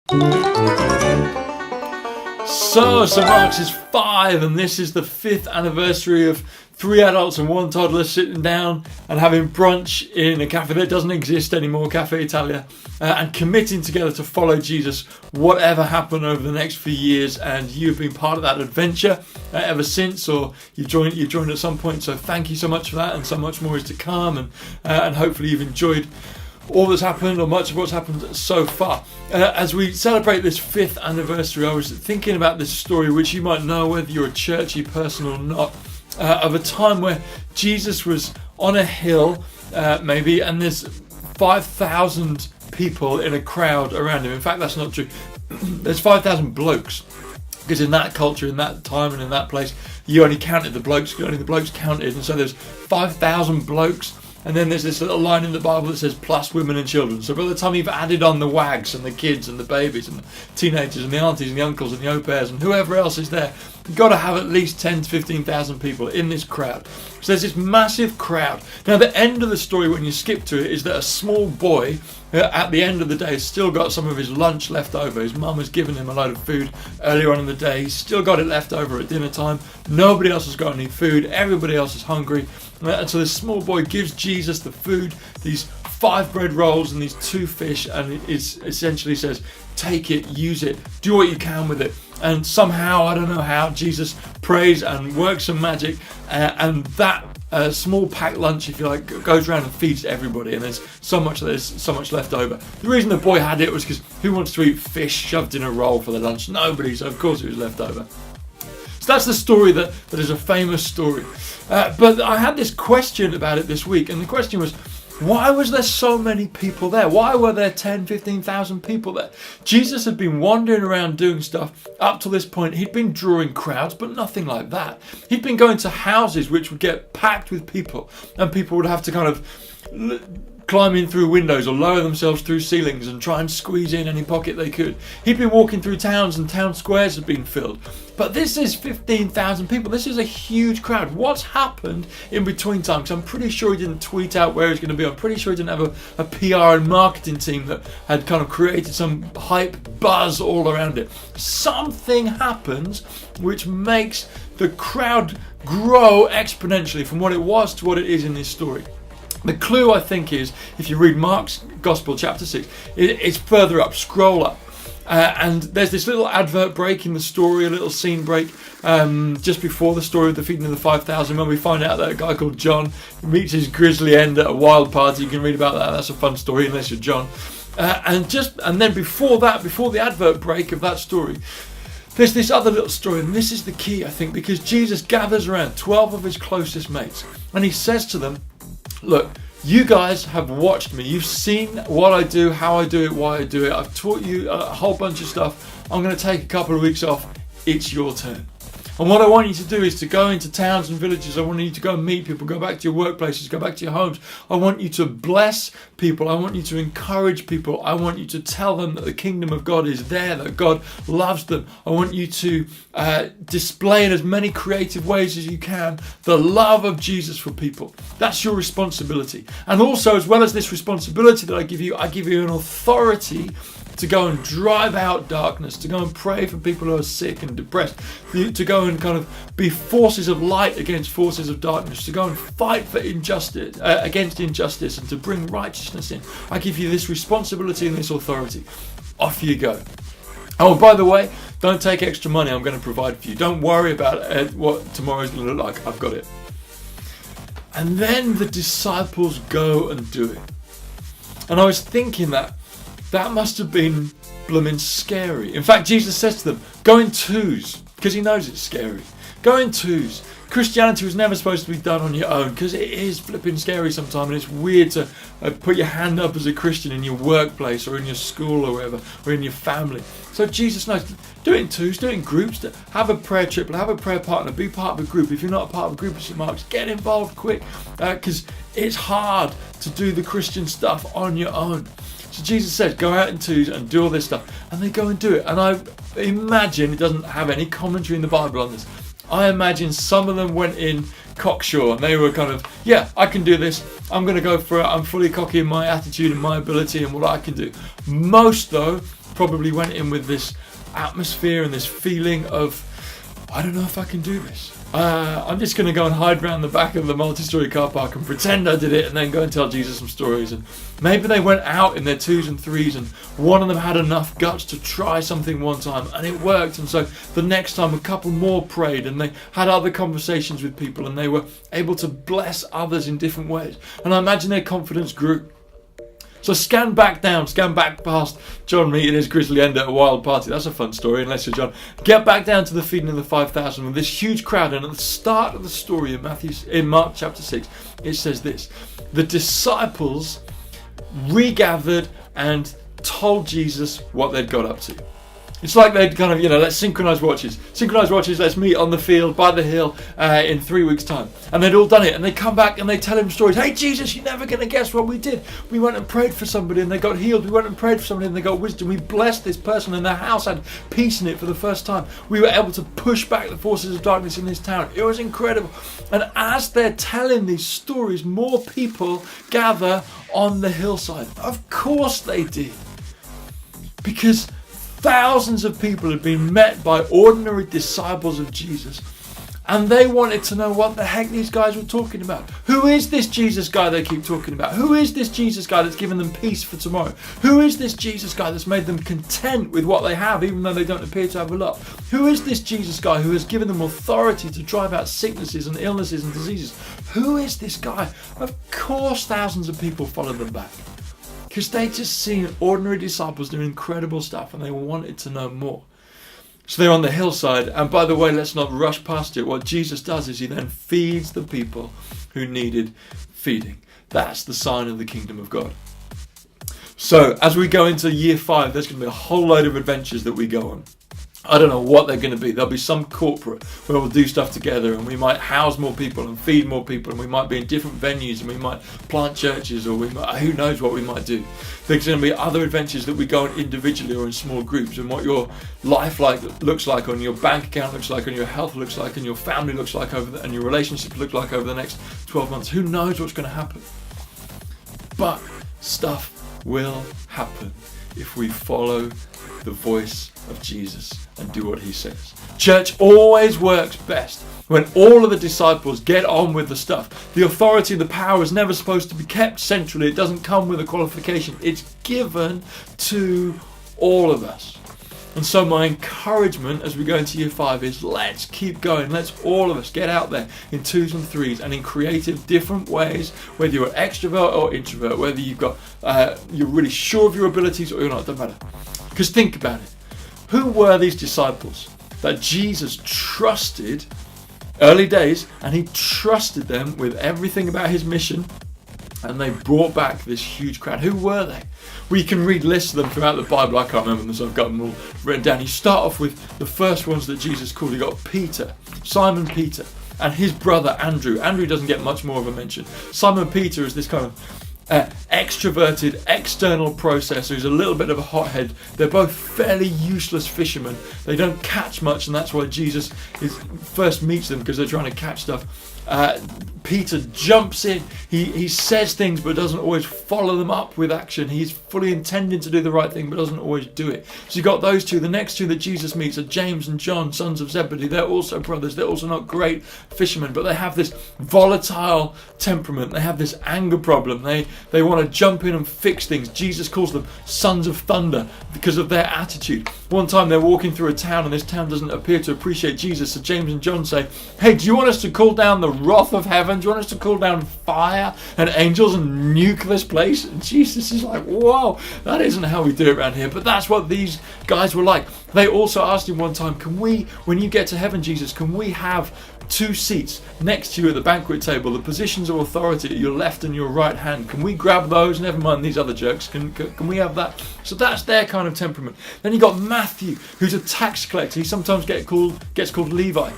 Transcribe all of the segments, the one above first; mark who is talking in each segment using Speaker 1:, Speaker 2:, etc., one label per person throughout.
Speaker 1: So St. Mark's is 5, and this is the 5th anniversary of 3 adults and 1 toddler sitting down and having brunch in a cafe that doesn't exist anymore, Cafe Italia, and committing together to follow Jesus, whatever happened over the next few years. And you've been part of that adventure ever since, or you've joined at some point. So thank you so much for that, and so much more is to come. And hopefully you've enjoyed all that's happened, or much of what's happened so far. As we celebrate this 5th anniversary, I was thinking about this story, which you might know whether you're a churchy person or not, of a time where Jesus was on a hill, maybe, and there's 5,000 people in a crowd around him. In fact, that's not true. There's 5,000 blokes, because in that culture, in that time, and in that place, you only counted the blokes. Only the blokes counted, and so there's 5,000 blokes. And then there's this little line in the Bible that says plus women and children. So by the time you've added on the wags and the kids and the babies and the teenagers and the aunties and the uncles and the au pairs and whoever else is there, you've got to have at least 10 to 15,000 people in this crowd. So there's this massive crowd. Now the end of the story, when you skip to it, is that a small boy at the end of the day has still got some of his lunch left over. His mum has given him a load of food earlier on in the day. He's still got it left over at dinner time. Nobody else has got any food. Everybody else is hungry. And so this small boy gives Jesus the food, these 5 bread rolls and these 2 fish, and it essentially says, take it, use it, do what you can with it. And somehow, I don't know how, Jesus prays and works some magic, and that small packed lunch, if you like, goes around and feeds everybody, and there's so much left over. The reason the boy had it was because who wants to eat fish shoved in a roll for the lunch? Nobody, so of course it was left over. So that's the story that is a famous story. But I had this question about it this week, and the question was, why was there so many people there? Why were there 10, 15,000 people there? Jesus had been wandering around doing stuff up to this point. He'd been drawing crowds, but nothing like that. He'd been going to houses which would get packed with people, and people would have to kind of climb in through windows or lower themselves through ceilings and try and squeeze in any pocket they could. He'd been walking through towns, and town squares had been filled. But this is 15,000 people. This is a huge crowd. What's happened in between time? Because I'm pretty sure he didn't tweet out where he's going to be. I'm pretty sure he didn't have a PR and marketing team that had kind of created some hype buzz all around it. Something happens which makes the crowd grow exponentially from what it was to what it is in this story. The clue, I think, is, if you read Mark's Gospel, chapter 6, it's further up, scroll up. And there's this little advert break in the story, a little scene break, just before the story of the feeding of the 5,000, when we find out that a guy called John meets his grisly end at a wild party. You can read about that. That's a fun story, unless you're John. And then before the advert break of that story, there's this other little story, and this is the key, I think, because Jesus gathers around 12 of his closest mates, and he says to them, look, you guys have watched me. You've seen what I do, how I do it, why I do it. I've taught you a whole bunch of stuff. I'm going to take a couple of weeks off. It's your turn. And what I want you to do is to go into towns and villages. I want you to go and meet people, go back to your workplaces, go back to your homes. I want you to bless people. I want you to encourage people. I want you to tell them that the kingdom of God is there, that God loves them. I want you to display in as many creative ways as you can the love of Jesus for people. That's your responsibility. And also, as well as this responsibility that I give you an authority to go and drive out darkness, to go and pray for people who are sick and depressed, to go and kind of be forces of light against forces of darkness, to go and fight for injustice, against injustice, and to bring righteousness in. I give you this responsibility and this authority. Off you go. Oh, by the way, don't take extra money. I'm going to provide for you. Don't worry about what tomorrow's going to look like. I've got it. And then the disciples go and do it. And I was thinking that must have been blooming scary. In fact, Jesus says to them, go in twos, because he knows it's scary. Go in twos. Christianity was never supposed to be done on your own, because it is flipping scary sometimes, and it's weird to put your hand up as a Christian in your workplace or in your school or wherever, or in your family. So Jesus knows, do it in twos, do it in groups, have a prayer triplet, have a prayer partner, be part of a group. If you're not a part of a group at St. Mark's, get involved quick, because it's hard to do the Christian stuff on your own. So Jesus says, go out in twos and do all this stuff. And they go and do it. And I imagine, it doesn't have any commentary in the Bible on this, I imagine some of them went in cocksure and they were kind of, yeah, I can do this. I'm going to go for it. I'm fully cocky in my attitude and my ability and what I can do. Most, though, probably went in with this atmosphere and this feeling of, I don't know if I can do this. I'm just going to go and hide around the back of the multi-story car park and pretend I did it, and then go and tell Jesus some stories. And maybe they went out in their 2s and 3s, and one of them had enough guts to try something one time, and it worked. And so the next time a couple more prayed, and they had other conversations with people, and they were able to bless others in different ways. And I imagine their confidence grew. So scan back past John meeting his grizzly end at a wild party. That's a fun story, unless you're John. Get back down to the feeding of the 5,000 with this huge crowd. And at the start of the story in Mark chapter 6, it says this: the disciples regathered and told Jesus what they'd got up to. It's like they'd kind of, let's synchronize watches. Let's meet on the field by the hill in 3 weeks' time. And they'd all done it. And they come back and they tell him stories. Hey, Jesus, you're never going to guess what we did. We went and prayed for somebody and they got healed. We went and prayed for somebody and they got wisdom. We blessed this person and their house had peace in it for the first time. We were able to push back the forces of darkness in this town. It was incredible. And as they're telling these stories, more people gather on the hillside. Of course they did. Because thousands of people had been met by ordinary disciples of Jesus, and they wanted to know what the heck these guys were talking about. Who is this Jesus guy they keep talking about? Who is this Jesus guy that's given them peace for tomorrow? Who is this Jesus guy that's made them content with what they have, even though they don't appear to have a lot? Who is this Jesus guy who has given them authority to drive out sicknesses and illnesses and diseases? Who is this guy? Of course thousands of people followed them back, because they just seen ordinary disciples doing incredible stuff and they wanted to know more. So they're on the hillside, and by the way, let's not rush past it. What Jesus does is he then feeds the people who needed feeding. That's the sign of the kingdom of God. So as we go into year 5, there's going to be a whole load of adventures that we go on. I don't know what they're going to be. There'll be some corporate where we'll do stuff together, and we might house more people and feed more people, and we might be in different venues, and we might plant churches, or who knows what we might do. There's going to be other adventures that we go on individually or in small groups, and what your life looks like, on your bank account looks like, and your health looks like, and your family looks like and your relationships look like over the next 12 months. Who knows what's going to happen? But stuff will happen if we follow the voice of Jesus and do what he says. Church always works best when all of the disciples get on with the stuff. The authority and the power is never supposed to be kept centrally. It doesn't come with a qualification. It's given to all of us. And so my encouragement as we go into year 5 is, let's keep going. Let's all of us get out there in 2s and 3s and in creative different ways, whether you're an extrovert or introvert, whether you're really sure of your abilities or you're not, doesn't matter. Because think about it. Who were these disciples that Jesus trusted early days, and he trusted them with everything about his mission, and they brought back this huge crowd? Who were they? Well, you can read lists of them throughout the Bible. I can't remember them, so I've got them all written down. You start off with the first ones that Jesus called. You got Peter, Simon Peter, and his brother Andrew. Andrew doesn't get much more of a mention. Simon Peter is this kind of extroverted, external processor who's a little bit of a hothead. They're both fairly useless fishermen. They don't catch much, and that's why Jesus first meets them, because they're trying to catch stuff. Peter jumps in. He says things but doesn't always follow them up with action. He's fully intending to do the right thing but doesn't always do it. So you got those two. The next two that Jesus meets are James and John, sons of Zebedee. They're also brothers. They're also not great fishermen, but they have this volatile temperament. They have this anger problem. They want to jump in and fix things. Jesus calls them sons of thunder because of their attitude. One time they're walking through a town, and this town doesn't appear to appreciate Jesus, so James and John say, hey, do you want us to call down the wrath of heaven? Do you want us to call down fire and angels and nuke this place? And Jesus is like, whoa, that isn't how we do it around here. But that's what these guys were like. They also asked him one time, when you get to heaven, Jesus, can we have 2 seats next to you at the banquet table, the positions of authority at your left and your right hand? Can we grab those? Never mind these other jerks. Can we have that? So that's their kind of temperament. Then you got Matthew, who's a tax collector. He sometimes gets called Levi.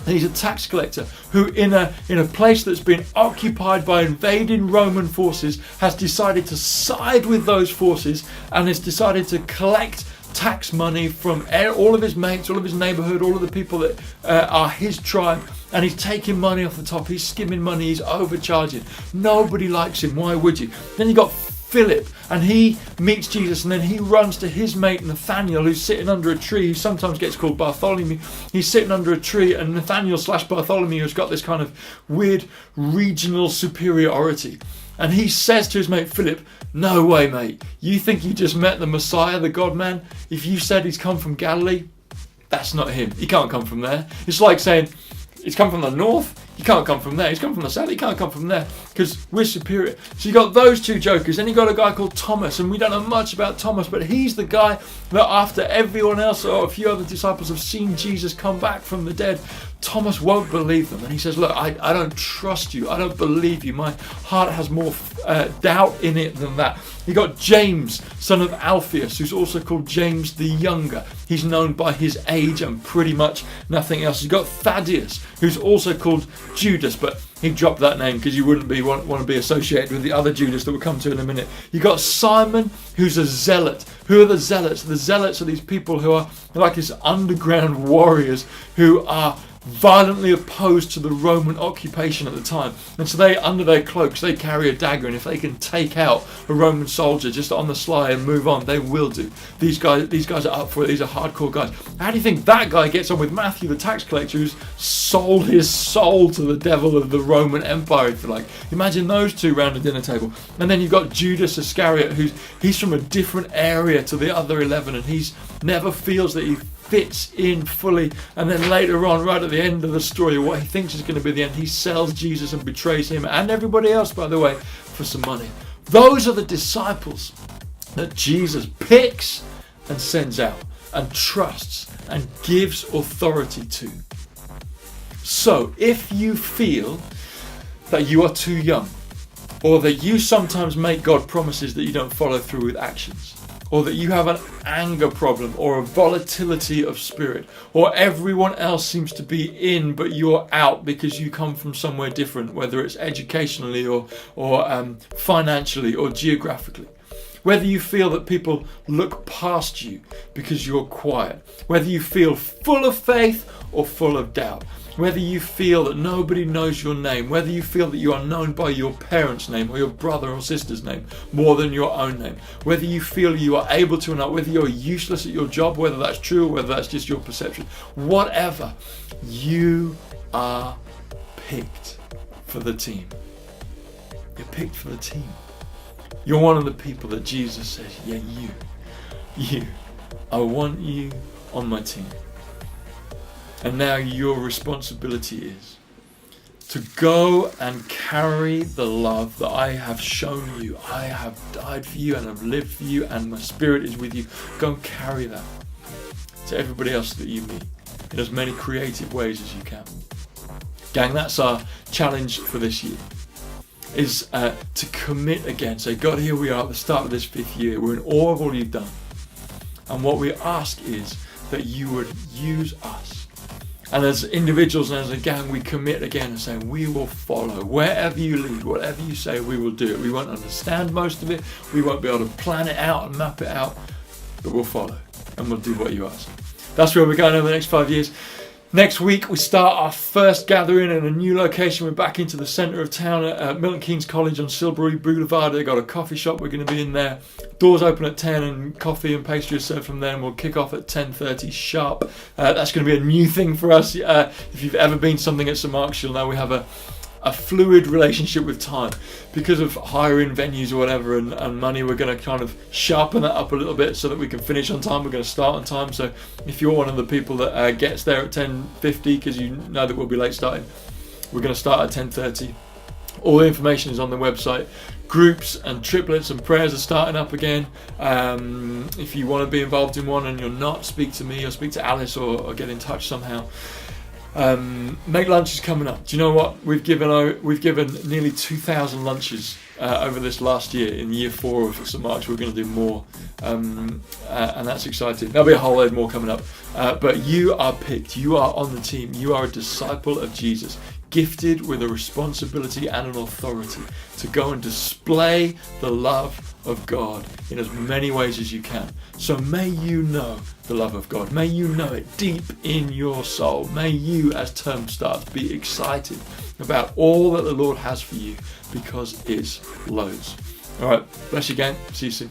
Speaker 1: And he's a tax collector who, in a place that's been occupied by invading Roman forces, has decided to side with those forces and has decided to collect tax money from all of his mates, all of his neighborhood, all of the people that are his tribe, and he's taking money off the top. He's skimming money. He's overcharging. Nobody likes him. Why would you? Then you got Philip, and he meets Jesus, and then he runs to his mate Nathaniel, who's sitting under a tree. He sometimes gets called Bartholomew. He's sitting under a tree, and Nathaniel / Bartholomew has got this kind of weird regional superiority. And he says to his mate Philip, "No way, mate. You think you just met the Messiah, the God-man? If you said he's come from Galilee, that's not him. He can't come from there." It's like saying, he's come from the north, he can't come from there. He's come from the south, he can't come from there, because we're superior. So you got those two jokers. Then you got a guy called Thomas, and we don't know much about Thomas, but he's the guy that after everyone else or a few other disciples have seen Jesus come back from the dead, Thomas won't believe them. And he says, "Look, I don't trust you. I don't believe you. My heart has more doubt in it than that." You got James, son of Alphaeus, who's also called James the Younger. He's known by his age and pretty much nothing else. You've got Thaddeus, who's also called Judas, but he dropped that name because you wouldn't want to be associated with the other Judas that we'll come to in a minute. You got Simon, who's a zealot. Who are the zealots? The zealots are these people who are like these underground warriors who are violently opposed to the Roman occupation at the time, and so they, under their cloaks, they carry a dagger, and if they can take out a Roman soldier just on the sly and move on, they will do. These guys are up for it. These are hardcore guys. How do you think that guy gets on with Matthew, the tax collector, who's sold his soul to the devil of the Roman Empire, if you like? Imagine those two round a dinner table. And then you've got Judas Iscariot, he's from a different area to the other 11, and he's never feels that he fits in fully, and then later on, right at the end of the story, what he thinks is going to be the end, he sells Jesus and betrays him and everybody else, by the way, for some money. Those are the disciples that Jesus picks and sends out and trusts and gives authority to. So if you feel that you are too young, or that you sometimes make God promises that you don't follow through with actions, or that you have an anger problem or a volatility of spirit, or everyone else seems to be in but you're out because you come from somewhere different, whether it's educationally or financially or geographically, whether you feel that people look past you because you're quiet, whether you feel full of faith or full of doubt, whether you feel that nobody knows your name, whether you feel that you are known by your parents' name or your brother or sister's name more than your own name, whether you feel you are able to or not, whether you're useless at your job, whether that's true or whether that's just your perception, whatever, you are picked for the team. You're picked for the team. You're one of the people that Jesus says, yeah, you, I want you on my team. And now your responsibility is to go and carry the love that I have shown you. I have died for you and I've lived for you and my spirit is with you. Go and carry that to everybody else that you meet in as many creative ways as you can. Gang, that's our challenge for this year, is to commit again. Say, God, here we are at the start of this 5th year. We're in awe of all you've done. And what we ask is that you would use us. And as individuals and as a gang, we commit again and say, we will follow. Wherever you lead, whatever you say, we will do it. We won't understand most of it. We won't be able to plan it out and map it out. But we'll follow and we'll do what you ask. That's where we're going over the next 5 years. Next week, we start our first gathering in a new location. We're back into the centre of town at Milton Keynes College on Silbury Boulevard. They've got a coffee shop. We're going to be in there. Doors open at 10 and coffee and pastry is served from there, and we'll kick off at 10:30 sharp. That's going to be a new thing for us. If you've ever been something at St Mark's, you'll know we have a fluid relationship with time. Because of hiring venues or whatever and money, we're going to kind of sharpen that up a little bit so that we can finish on time. We're going to start on time. So if you're one of the people that gets there at 10:50, because you know that we'll be late starting, we're going to start at 10:30. All the information is on the website. Groups and triplets and prayers are starting up again. If you want to be involved in one and you're not, speak to me or speak to Alice or get in touch somehow. Make Lunch is coming up. Do you know what? We've given nearly 2,000 lunches over this last year. In year 4 of St Mark's, we're going to do more, and that's exciting. There'll be a whole load more coming up. But you are picked. You are on the team. You are a disciple of Jesus, gifted with a responsibility and an authority to go and display the love of God in as many ways as you can. So may you know the love of God. May you know it deep in your soul. May you, as term starts, be excited about all that the Lord has for you, because it's loads. All right, bless you, gang. See you soon.